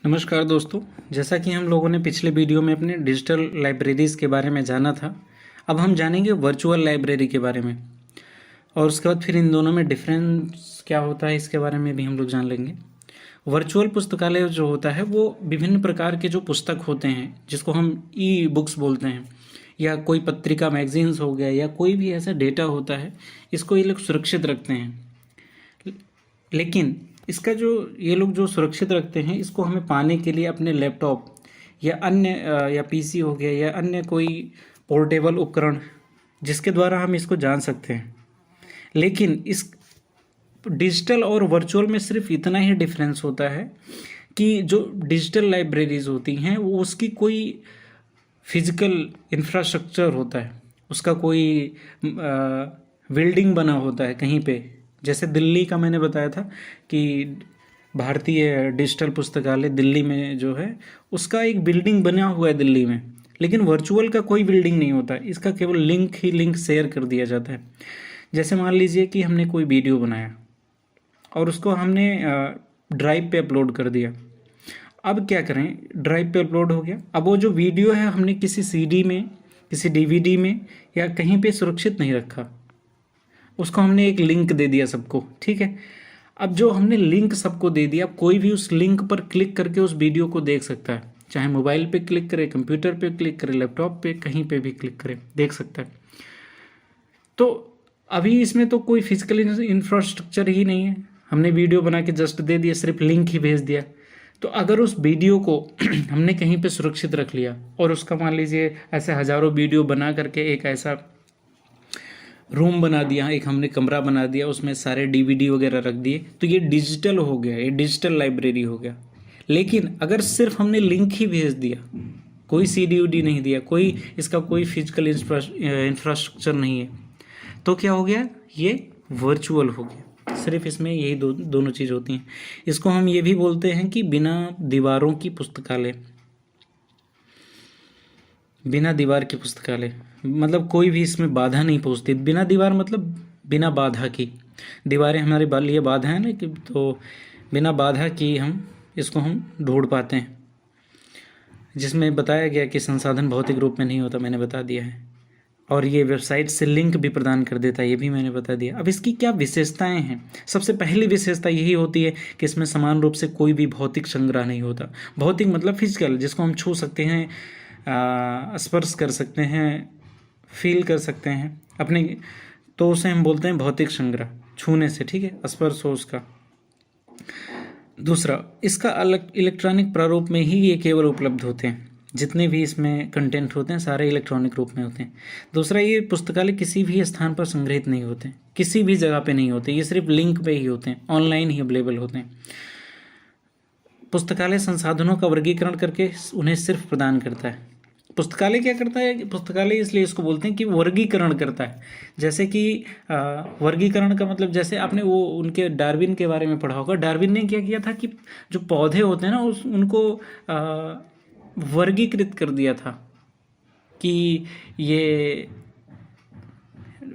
नमस्कार दोस्तों। जैसा कि हम लोगों ने पिछले वीडियो में अपने डिजिटल लाइब्रेरीज़ के बारे में जाना था, अब हम जानेंगे वर्चुअल लाइब्रेरी के बारे में और उसके बाद फिर इन दोनों में डिफरेंस क्या होता है इसके बारे में भी हम लोग जान लेंगे। वर्चुअल पुस्तकालय जो होता है वो विभिन्न प्रकार के जो पुस्तक होते हैं जिसको हम ई बुक्स बोलते हैं, या कोई पत्रिका मैगजीन्स हो गया या कोई भी ऐसा डेटा होता है, इसको ये लोग सुरक्षित रखते हैं। लेकिन इसका जो ये लोग जो सुरक्षित रखते हैं, इसको हमें पाने के लिए अपने लैपटॉप या अन्य या पीसी हो गया या अन्य कोई पोर्टेबल उपकरण जिसके द्वारा हम इसको जान सकते हैं। लेकिन इस डिजिटल और वर्चुअल में सिर्फ इतना ही डिफरेंस होता है कि जो डिजिटल लाइब्रेरीज होती हैं वो उसकी कोई फिजिकल इंफ्रास्ट्रक्चर होता है, उसका कोई बिल्डिंग बना होता है कहीं पे। जैसे दिल्ली का मैंने बताया था कि भारतीय डिजिटल पुस्तकालय दिल्ली में जो है उसका एक बिल्डिंग बना हुआ है दिल्ली में, लेकिन वर्चुअल का कोई बिल्डिंग नहीं होता, इसका केवल लिंक शेयर कर दिया जाता है। जैसे मान लीजिए कि हमने कोई वीडियो बनाया और उसको हमने ड्राइव पे अपलोड कर दिया। अब क्या करें, ड्राइव पे अपलोड हो गया, अब वो जो वीडियो है हमने किसी सीडी में, किसी डीवीडी में या कहीं पे सुरक्षित नहीं रखा, उसको हमने एक लिंक दे दिया सबको, ठीक है। अब जो हमने लिंक सबको दे दिया, कोई भी उस लिंक पर क्लिक करके उस वीडियो को देख सकता है, चाहे मोबाइल पे क्लिक करे, कंप्यूटर पे क्लिक करे, लैपटॉप पे, कहीं पे भी क्लिक करे, देख सकता है। तो अभी इसमें तो कोई फिजिकल इंफ्रास्ट्रक्चर ही नहीं है, हमने वीडियो बना के जस्ट दे दिया, सिर्फ लिंक ही भेज दिया। तो अगर उस वीडियो को हमने कहीं पे सुरक्षित रख लिया और उसका मान लीजिए ऐसे हज़ारों वीडियो बना करके एक ऐसा रूम बना दिया, एक हमने कमरा बना दिया, उसमें सारे डीवीडी वगैरह रख दिए, तो ये डिजिटल हो गया, ये डिजिटल लाइब्रेरी हो गया। लेकिन अगर सिर्फ हमने लिंक ही भेज दिया, कोई सीडी वीडी नहीं दिया, कोई इसका कोई फिजिकल इंफ्रास्ट्रक्चर नहीं है, तो क्या हो गया, ये वर्चुअल हो गया। सिर्फ इसमें यही दोनों चीज़ होती हैं। इसको हम ये भी बोलते हैं कि बिना दीवारों की पुस्तकालय। बिना दीवार की पुस्तकालय मतलब कोई भी इसमें बाधा नहीं पहुंचती। बिना दीवार मतलब बिना बाधा की। दीवारें हमारे लिए बाधा है ना, कि तो बिना बाधा की हम इसको हम ढूंढ पाते हैं, जिसमें बताया गया कि संसाधन भौतिक रूप में नहीं होता, मैंने बता दिया है। और ये वेबसाइट से लिंक भी प्रदान कर देता है, ये भी मैंने बता दिया। अब इसकी क्या विशेषताएं हैं? सबसे पहली विशेषता यही होती है कि इसमें समान रूप से कोई भी भौतिक संग्रह नहीं होता। भौतिक मतलब फिजिकल, जिसको हम छू सकते हैं, स्पर्श कर सकते हैं, फील कर सकते हैं अपने, तो उसे हम बोलते हैं भौतिक संग्रह, छूने से, ठीक है, स्पर्श हो उसका। दूसरा, इसका अलग इलेक्ट्रॉनिक प्रारूप में ही ये केवल उपलब्ध होते हैं, जितने भी इसमें कंटेंट होते हैं सारे इलेक्ट्रॉनिक रूप में होते हैं। दूसरा, ये पुस्तकालय किसी भी स्थान पर संग्रहित नहीं होते, किसी भी जगह पे नहीं होते, ये सिर्फ लिंक पे ही होते हैं, ऑनलाइन ही अवेलेबल होते हैं। पुस्तकालय संसाधनों का वर्गीकरण करके उन्हें सिर्फ प्रदान करता है। पुस्तकालय क्या करता है? पुस्तकालय इसलिए इसको बोलते हैं कि वर्गीकरण करता है। जैसे कि वर्गीकरण का मतलब, जैसे आपने वो उनके डार्विन के बारे में पढ़ा होगा। डार्विन ने क्या किया था कि जो पौधे होते हैं ना, उनको वर्गीकृत कर दिया था कि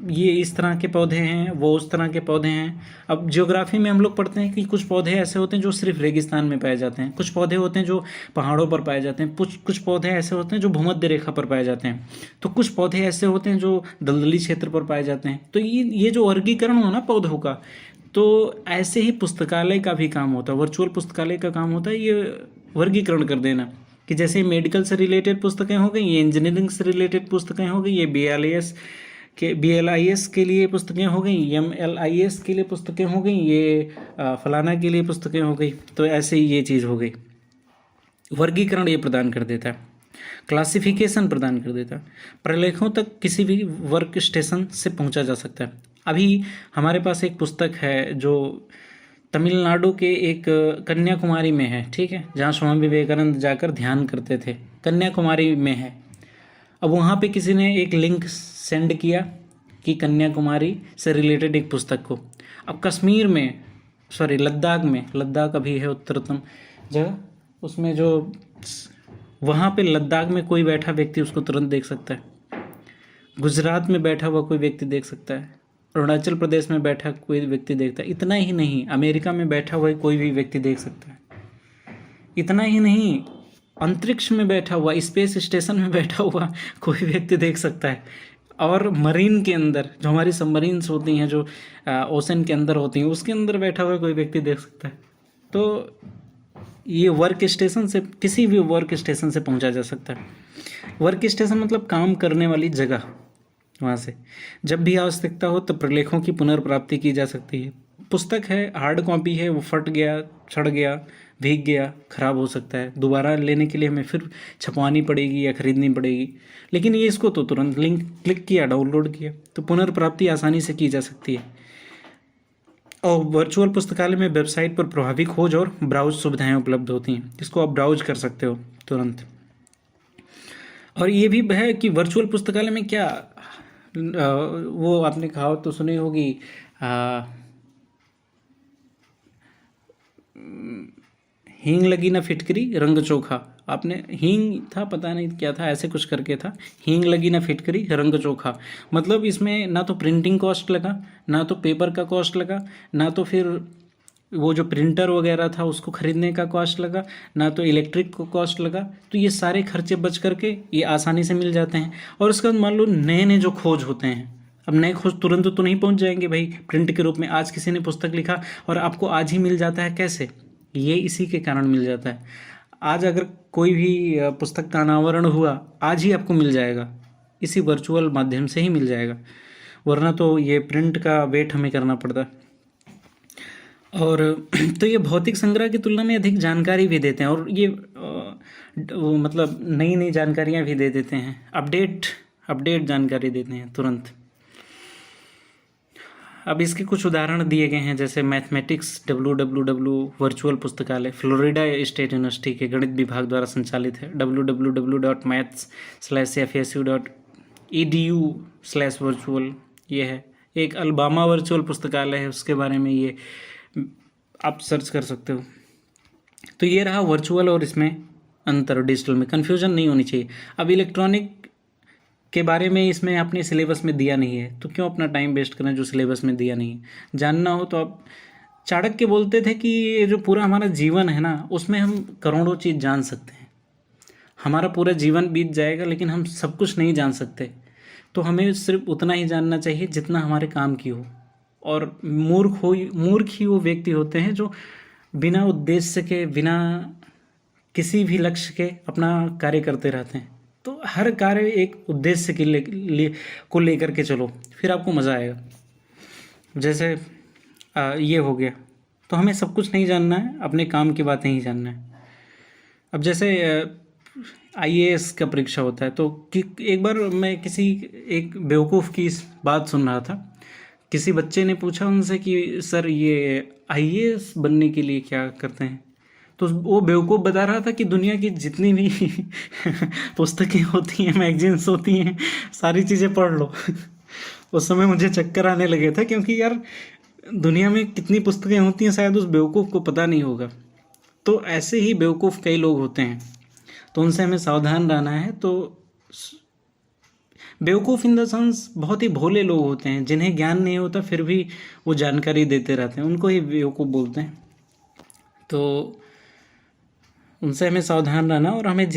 ये इस तरह के पौधे हैं, वो उस तरह के पौधे हैं। अब ज्योग्राफी में हम लोग पढ़ते हैं कि कुछ पौधे ऐसे होते हैं जो सिर्फ रेगिस्तान में पाए जाते हैं, कुछ पौधे होते हैं जो पहाड़ों पर पाए जाते हैं, कुछ पौधे ऐसे होते हैं जो भूमध्य रेखा पर पाए जाते हैं, तो कुछ पौधे ऐसे होते हैं जो दलदली क्षेत्र पर पाए जाते हैं। तो ये जो वर्गीकरण हो ना पौधों का, तो ऐसे ही पुस्तकालय का भी काम होता है, वर्चुअल पुस्तकालय का काम होता है ये वर्गीकरण कर देना, कि जैसे मेडिकल से रिलेटेड पुस्तकें हो गई, ये इंजीनियरिंग से रिलेटेड पुस्तकें हो गई, ये BLIS के लिए पुस्तकें हो गई, MLIS के लिए पुस्तकें हो गई, ये फलाना के लिए पुस्तकें हो गई। तो ऐसे ही ये चीज़ हो गई, वर्गीकरण ये प्रदान कर देता है, क्लासिफिकेशन प्रदान कर देता है, प्रलेखों तक किसी भी वर्क स्टेशन से पहुंचा जा सकता है। अभी हमारे पास एक पुस्तक है जो तमिलनाडु के एक कन्याकुमारी में है, ठीक है, जहाँ स्वामी विवेकानंद जाकर ध्यान करते थे, कन्याकुमारी में है। अब वहाँ पे किसी ने एक लिंक सेंड किया कि कन्याकुमारी से रिलेटेड एक पुस्तक को। अब कश्मीर में, सॉरी लद्दाख अभी है उत्तरतम जगह, उसमें जो वहाँ पे लद्दाख में कोई बैठा व्यक्ति उसको तुरंत देख सकता है, गुजरात में बैठा हुआ कोई व्यक्ति देख सकता है, अरुणाचल प्रदेश में बैठा कोई व्यक्ति देखता है। इतना ही नहीं, अमेरिका में बैठा हुआ कोई भी व्यक्ति देख सकता है। इतना ही नहीं, अंतरिक्ष में बैठा हुआ, स्पेस स्टेशन में बैठा हुआ कोई व्यक्ति देख सकता है। और मरीन के अंदर, जो हमारी सबमरीन्स होती हैं, जो ओशन के अंदर होती हैं, उसके अंदर बैठा हुआ कोई व्यक्ति देख सकता है। तो ये वर्क स्टेशन से, किसी भी वर्क स्टेशन से पहुंचा जा सकता है। वर्क स्टेशन मतलब काम करने वाली जगह। वहाँ से जब भी आवश्यकता हो तब प्रलेखों की पुनर्प्राप्ति की जा सकती है। पुस्तक है, हार्ड कॉपी है, वो फट गया, सड़ गया, भीग गया, खराब हो सकता है, दोबारा लेने के लिए हमें फिर छपवानी पड़ेगी या खरीदनी पड़ेगी। लेकिन ये इसको तो तुरंत लिंक क्लिक किया, डाउनलोड किया, तो पुनर्प्राप्ति आसानी से की जा सकती है। और वर्चुअल पुस्तकालय में वेबसाइट पर प्रभावी खोज और ब्राउज सुविधाएं उपलब्ध होती हैं, जिसको आप ब्राउज कर सकते हो तुरंत। और ये भी है कि वर्चुअल पुस्तकालय में क्या, वो आपने कहावत तो सुनी होगी, हींग लगी ना फिटकरी रंग चोखा। आपने, हींग था, पता नहीं क्या था, ऐसे कुछ करके था, हींग लगी ना फिटकरी रंग चोखा। मतलब इसमें ना तो प्रिंटिंग कॉस्ट लगा, ना तो पेपर का कॉस्ट लगा, ना तो फिर वो जो प्रिंटर वगैरह था उसको खरीदने का कॉस्ट लगा, ना तो इलेक्ट्रिक को कॉस्ट लगा। तो ये सारे खर्चे बच करके ये आसानी से मिल जाते हैं। और उसके बाद मान लो नए नए जो खोज होते हैं, अब नए खोज तुरंत तो नहीं पहुंच जाएंगे भाई प्रिंट के रूप में। आज किसी ने पुस्तक लिखा और आपको आज ही मिल जाता है, कैसे? ये इसी के कारण मिल जाता है। आज अगर कोई भी पुस्तक का अनावरण हुआ, आज ही आपको मिल जाएगा, इसी वर्चुअल माध्यम से ही मिल जाएगा, वरना तो ये प्रिंट का वेट हमें करना पड़ता है। और तो ये भौतिक संग्रह की तुलना में अधिक जानकारी भी देते हैं, और ये वो मतलब नई नई जानकारियाँ भी दे देते हैं, अपडेट जानकारी देते हैं तुरंत। अब इसके कुछ उदाहरण दिए गए हैं, जैसे मैथमेटिक्स www वर्चुअल पुस्तकालय फ्लोरिडा स्टेट यूनिवर्सिटी के गणित विभाग द्वारा संचालित है, www.maths/fsu.edu/virtual ये है। एक अलबामा वर्चुअल पुस्तकालय है, उसके बारे में ये आप सर्च कर सकते हो। तो ये रहा वर्चुअल और इसमें अंतर, डिजिटल में कन्फ्यूजन नहीं होनी चाहिए। अब इलेक्ट्रॉनिक के बारे में इसमें अपने सिलेबस में दिया नहीं है, तो क्यों अपना टाइम वेस्ट करें जो सिलेबस में दिया नहीं है। जानना हो तो आप, चाणक्य बोलते थे कि ये जो पूरा हमारा जीवन है ना, उसमें हम करोड़ों चीज़ जान सकते हैं। हमारा पूरा जीवन बीत जाएगा लेकिन हम सब कुछ नहीं जान सकते। तो हमें सिर्फ उतना ही जानना चाहिए जितना हमारे काम की हो। और मूर्ख ही वो व्यक्ति होते हैं जो बिना उद्देश्य के, बिना किसी भी लक्ष्य के अपना कार्य करते रहते हैं। तो हर कार्य एक उद्देश्य के को लेकर के चलो, फिर आपको मज़ा आएगा। जैसे ये हो गया, तो हमें सब कुछ नहीं जानना है, अपने काम की बातें ही जानना है। अब जैसे IAS का परीक्षा होता है, तो एक बार मैं एक बेवकूफ़ की इस बात सुन रहा था। किसी बच्चे ने पूछा उनसे कि सर ये IAS बनने के लिए क्या करते हैं? तो वो बेवकूफ़ बता रहा था कि दुनिया की जितनी भी पुस्तकें होती हैं, मैगजीन्स होती हैं, सारी चीज़ें पढ़ लो। उस समय मुझे चक्कर आने लगे था, क्योंकि यार दुनिया में कितनी पुस्तकें होती हैं शायद उस बेवकूफ़ को पता नहीं होगा। तो ऐसे ही बेवकूफ़ कई लोग होते हैं, तो उनसे हमें सावधान रहना है। तो बेवकूफ़ इन द सेंस बहुत ही भोले लोग होते हैं, जिन्हें ज्ञान नहीं होता फिर भी वो जानकारी देते रहते हैं, उनको ही बेवकूफ़ बोलते हैं। तो उनसे हमें सावधान रहना, और हमें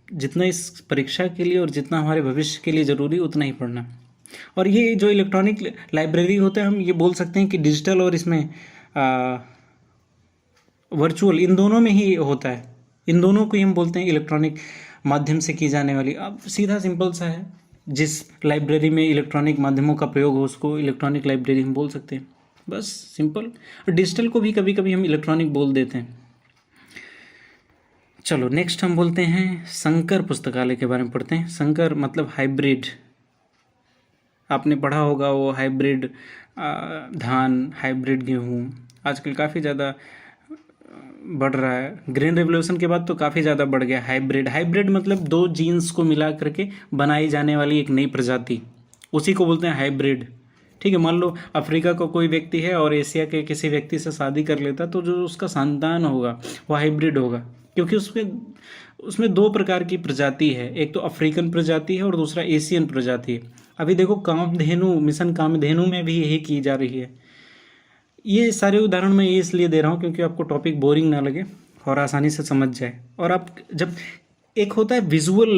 जितना इस परीक्षा के लिए और जितना हमारे भविष्य के लिए ज़रूरी उतना ही पढ़ना। और ये जो इलेक्ट्रॉनिक लाइब्रेरी होता है, हम ये बोल सकते हैं कि डिजिटल और इसमें वर्चुअल, इन दोनों में ही होता है। इन दोनों को ही हम बोलते हैं इलेक्ट्रॉनिक माध्यम से की जाने वाली। अब सीधा सिंपल सा है, जिस लाइब्रेरी में इलेक्ट्रॉनिक माध्यमों का प्रयोग हो उसको इलेक्ट्रॉनिक लाइब्रेरी हम बोल सकते हैं, बस सिंपल। डिजिटल को भी कभी कभी हम इलेक्ट्रॉनिक बोल देते हैं। चलो नेक्स्ट हम बोलते हैं संकर पुस्तकालय के बारे में पढ़ते हैं। संकर मतलब हाइब्रिड। आपने पढ़ा होगा वो हाइब्रिड धान, हाइब्रिड गेहूँ आजकल काफ़ी ज़्यादा बढ़ रहा है। ग्रीन रेवोल्यूशन के बाद तो काफ़ी ज़्यादा बढ़ गया हाइब्रिड मतलब दो जीन्स को मिला करके बनाई जाने वाली एक नई प्रजाति, उसी को बोलते हैं हाइब्रिड। ठीक है, मान लो अफ्रीका का कोई व्यक्ति है और एशिया के किसी व्यक्ति से शादी कर लेता, तो जो उसका संतान होगा वो हाइब्रिड होगा, क्योंकि उसमें दो प्रकार की प्रजाति है, एक तो अफ्रीकन प्रजाति है और दूसरा एशियन प्रजाति है। अभी देखो कामधेनु, मिशन कामधेनु में भी यही की जा रही है। ये सारे उदाहरण मैं ये इसलिए दे रहा हूँ क्योंकि आपको टॉपिक बोरिंग ना लगे, और आसानी से समझ जाए। और आप जब एक होता है विजुअल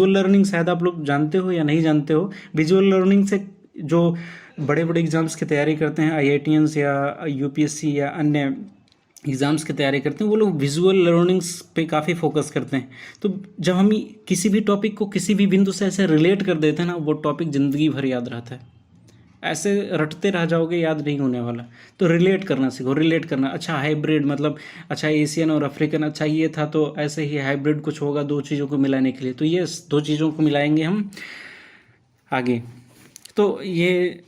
लर्निंग शायद आप लोग जानते हो या नहीं जानते हो। विजुअल लर्निंग से जो बड़े बड़े एग्जाम्स की तैयारी करते हैं, IITians या यूपीएससी या अन्य एग्ज़ाम्स की तैयारी करते हैं, वो लोग विजुअल लर्निंग्स पे काफ़ी फोकस करते हैं। तो जब हम किसी भी टॉपिक को किसी भी बिंदु से ऐसे रिलेट कर देते हैं ना, वो टॉपिक ज़िंदगी भर याद रहता है। ऐसे रटते रह जाओगे, याद नहीं होने वाला। तो रिलेट करना सीखो, रिलेट करना। अच्छा हाइब्रिड मतलब अच्छा एशियन और अफ्रीकन, अच्छा ये था तो ऐसे ही हाइब्रिड कुछ होगा दो चीज़ों को मिलाने के लिए, तो ये दो चीज़ों को मिलाएंगे हम आगे। तो ये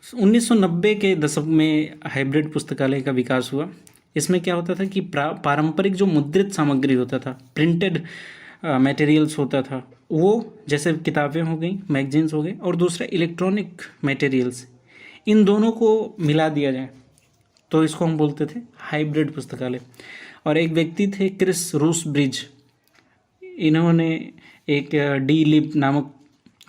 1990 के दशक में हाइब्रिड पुस्तकालय का विकास हुआ। इसमें क्या होता था कि पारंपरिक जो मुद्रित सामग्री होता था, प्रिंटेड मटेरियल्स होता था, वो जैसे किताबें हो गई, मैगजीन्स हो गए, और दूसरा इलेक्ट्रॉनिक मटेरियल्स, इन दोनों को मिला दिया जाए तो इसको हम बोलते थे हाइब्रिड पुस्तकालय। और एक व्यक्ति थे क्रिस रूसब्रिज, इन्होंने एक डी लिब नामक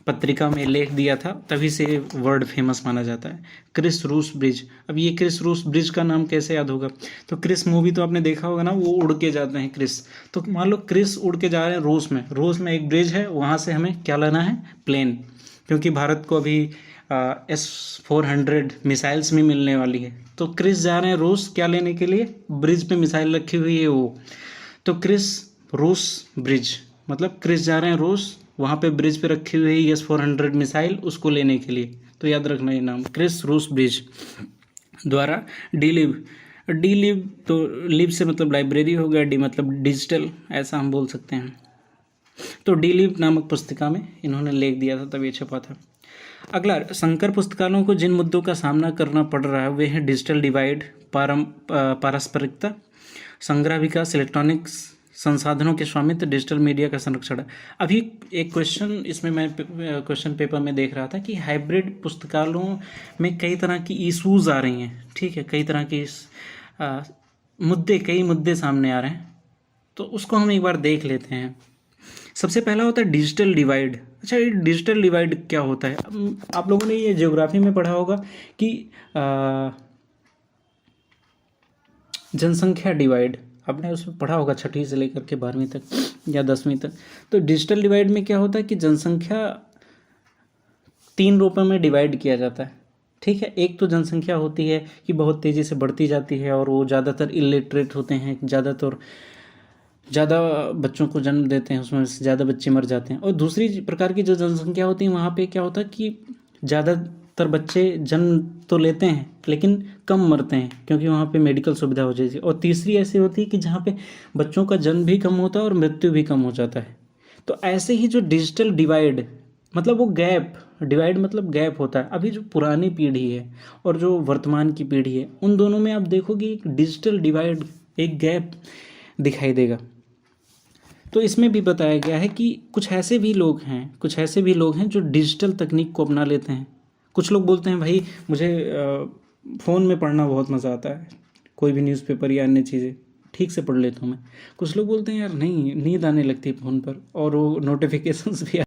पत्रिका में लेख दिया था, तभी से वर्ड फेमस माना जाता है, क्रिस रूसब्रिज। अब ये क्रिस रूसब्रिज का नाम कैसे याद होगा? तो क्रिस मूवी तो आपने देखा होगा ना, वो उड़ के जाते हैं क्रिस। तो मान लो क्रिस उड़ के जा रहे हैं रूस में एक ब्रिज है, वहाँ से हमें क्या लाना है? प्लेन, क्योंकि भारत को अभी S-400 मिसाइल्स भी मिलने वाली है। तो क्रिस जा रहे हैं रूस, क्या लेने के लिए? ब्रिज पे मिसाइल रखी हुई है वो। तो क्रिस रूस ब्रिज मतलब क्रिस जा रहे हैं रूस, वहाँ पे ब्रिज पे रखी हुई है S-400 मिसाइल, उसको लेने के लिए। तो याद रखना ये नाम, क्रिस रूस ब्रिज द्वारा डी लिब तो लिब से मतलब लाइब्रेरी हो गया, डी मतलब डिजिटल, ऐसा हम बोल सकते हैं। तो डी लिब नामक पुस्तिका में इन्होंने लेख दिया था, तब ये छपा था। अगला, संकर पुस्तकालयों को जिन मुद्दों का सामना करना पड़ रहा है वे हैं डिजिटल डिवाइड, पारस्परिकता, संग्रह विकास, इलेक्ट्रॉनिक्स संसाधनों के स्वामित्व, डिजिटल मीडिया का संरक्षण। अभी एक क्वेश्चन इसमें मैं क्वेश्चन पेपर में देख रहा था कि हाइब्रिड पुस्तकालयों में कई तरह की इशूज़ आ रही हैं, ठीक है, कई तरह की कई मुद्दे सामने आ रहे हैं, तो उसको हम एक बार देख लेते हैं। सबसे पहला होता है डिजिटल डिवाइड। अच्छा, ये डिजिटल डिवाइड क्या होता है? आप लोगों ने ये ज्योग्राफी में पढ़ा होगा कि जनसंख्या डिवाइड, आपने उसमें पढ़ा होगा 6वीं से लेकर के 12वीं तक या 10वीं तक। तो डिजिटल डिवाइड में क्या होता है कि जनसंख्या 3 रूपों में डिवाइड किया जाता है, ठीक है। एक तो जनसंख्या होती है कि बहुत तेज़ी से बढ़ती जाती है और वो ज़्यादातर इलिटरेट होते हैं, ज़्यादा बच्चों को जन्म देते हैं, उसमें से ज़्यादा बच्चे मर जाते हैं। और दूसरी प्रकार की जो जनसंख्या होती है, वहाँ पे क्या होता है कि ज़्यादातर बच्चे जन्म तो लेते हैं लेकिन कम मरते हैं, क्योंकि वहाँ पे मेडिकल सुविधा हो जाती है। और तीसरी ऐसी होती है कि जहाँ पे बच्चों का जन्म भी कम होता है और मृत्यु भी कम हो जाता है। तो ऐसे ही जो डिजिटल डिवाइड मतलब वो गैप, डिवाइड मतलब गैप होता है। अभी जो पुरानी पीढ़ी है और जो वर्तमान की पीढ़ी है, उन दोनों में आप देखोगे एक डिजिटल डिवाइड, एक गैप दिखाई देगा। तो इसमें भी बताया गया है कि कुछ ऐसे भी लोग हैं जो डिजिटल तकनीक को अपना लेते हैं। कुछ लोग बोलते हैं भाई मुझे फ़ोन में पढ़ना बहुत मज़ा आता है, कोई भी न्यूज़पेपर या अन्य चीज़ें ठीक से पढ़ लेता हूँ मैं। कुछ लोग बोलते हैं यार नहीं, नींद आने लगती है फ़ोन पर और वो नोटिफिकेशंस भी